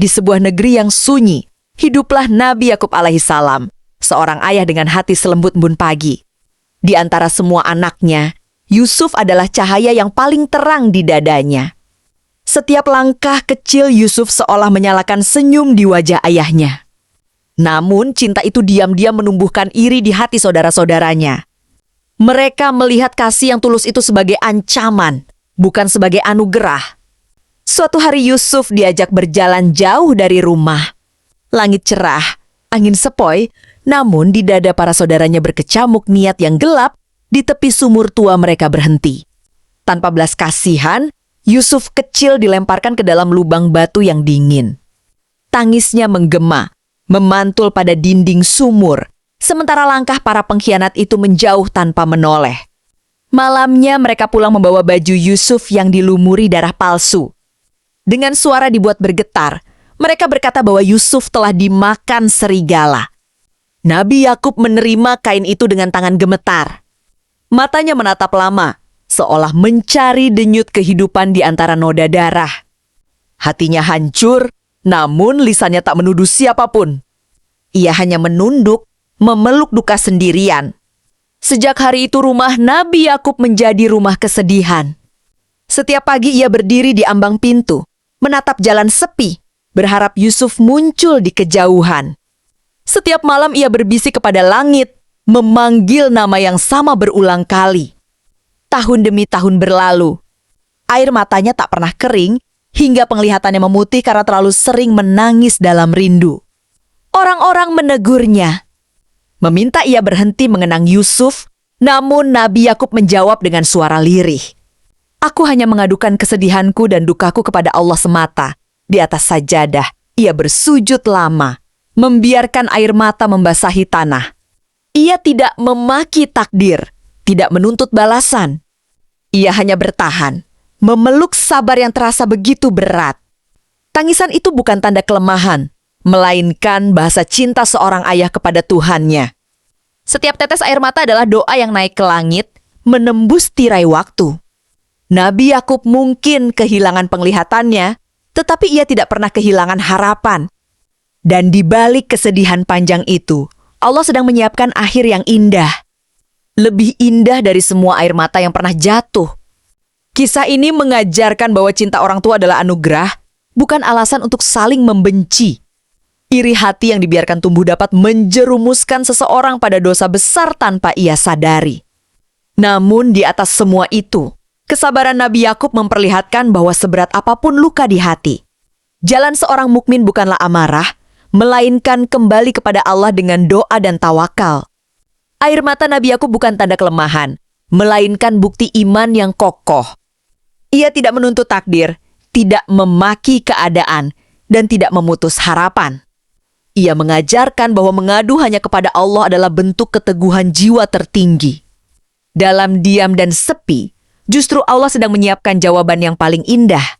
Di sebuah negeri yang sunyi, hiduplah Nabi Yakub alaihissalam, seorang ayah dengan hati selembut embun pagi. Di antara semua anaknya, Yusuf adalah cahaya yang paling terang di dadanya. Setiap langkah kecil Yusuf seolah menyalakan senyum di wajah ayahnya. Namun cinta itu diam-diam menumbuhkan iri di hati saudara-saudaranya. Mereka melihat kasih yang tulus itu sebagai ancaman, bukan sebagai anugerah. Suatu hari Yusuf diajak berjalan jauh dari rumah. Langit cerah, angin sepoi, namun di dada para saudaranya berkecamuk niat yang gelap. Di tepi sumur tua mereka berhenti. Tanpa belas kasihan, Yusuf kecil dilemparkan ke dalam lubang batu yang dingin. Tangisnya menggema, memantul pada dinding sumur, sementara langkah para pengkhianat itu menjauh tanpa menoleh. Malamnya mereka pulang membawa baju Yusuf yang dilumuri darah palsu. Dengan suara dibuat bergetar, mereka berkata bahwa Yusuf telah dimakan serigala. Nabi Yakub menerima kain itu dengan tangan gemetar. Matanya menatap lama, seolah mencari denyut kehidupan di antara noda darah. Hatinya hancur, namun lisannya tak menuduh siapapun. Ia hanya menunduk, memeluk duka sendirian. Sejak hari itu rumah Nabi Yakub menjadi rumah kesedihan. Setiap pagi ia berdiri di ambang pintu, menatap jalan sepi, berharap Yusuf muncul di kejauhan. Setiap malam ia berbisik kepada langit, memanggil nama yang sama berulang kali. Tahun demi tahun berlalu. Air matanya tak pernah kering, hingga penglihatannya memutih karena terlalu sering menangis dalam rindu. Orang-orang menegurnya, meminta ia berhenti mengenang Yusuf, namun Nabi Yakub menjawab dengan suara lirih. Aku hanya mengadukan kesedihanku dan dukaku kepada Allah semata. Di atas sajadah, ia bersujud lama, membiarkan air mata membasahi tanah. Ia tidak memaki takdir, tidak menuntut balasan. Ia hanya bertahan, memeluk sabar yang terasa begitu berat. Tangisan itu bukan tanda kelemahan, melainkan bahasa cinta seorang ayah kepada Tuhannya. Setiap tetes air mata adalah doa yang naik ke langit, menembus tirai waktu. Nabi Yakub mungkin kehilangan penglihatannya, tetapi ia tidak pernah kehilangan harapan. Dan di balik kesedihan panjang itu, Allah sedang menyiapkan akhir yang indah. Lebih indah dari semua air mata yang pernah jatuh. Kisah ini mengajarkan bahwa cinta orang tua adalah anugerah, bukan alasan untuk saling membenci. Iri hati yang dibiarkan tumbuh dapat menjerumuskan seseorang pada dosa besar tanpa ia sadari. Namun di atas semua itu, kesabaran Nabi Yakub memperlihatkan bahwa seberat apapun luka di hati, jalan seorang mukmin bukanlah amarah, melainkan kembali kepada Allah dengan doa dan tawakal. Air mata Nabi Yakub bukan tanda kelemahan, melainkan bukti iman yang kokoh. Ia tidak menuntut takdir, tidak memaki keadaan, dan tidak memutus harapan. Ia mengajarkan bahwa mengadu hanya kepada Allah adalah bentuk keteguhan jiwa tertinggi. Dalam diam dan sepi, justru Allah sedang menyiapkan jawaban yang paling indah.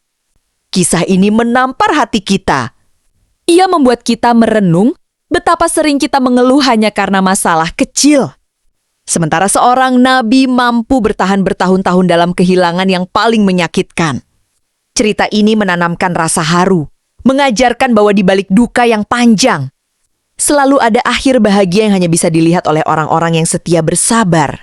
Kisah ini menampar hati kita. Ia membuat kita merenung betapa sering kita mengeluh hanya karena masalah kecil. Sementara seorang nabi mampu bertahan bertahun-tahun dalam kehilangan yang paling menyakitkan. Cerita ini menanamkan rasa haru, mengajarkan bahwa di balik duka yang panjang, selalu ada akhir bahagia yang hanya bisa dilihat oleh orang-orang yang setia bersabar.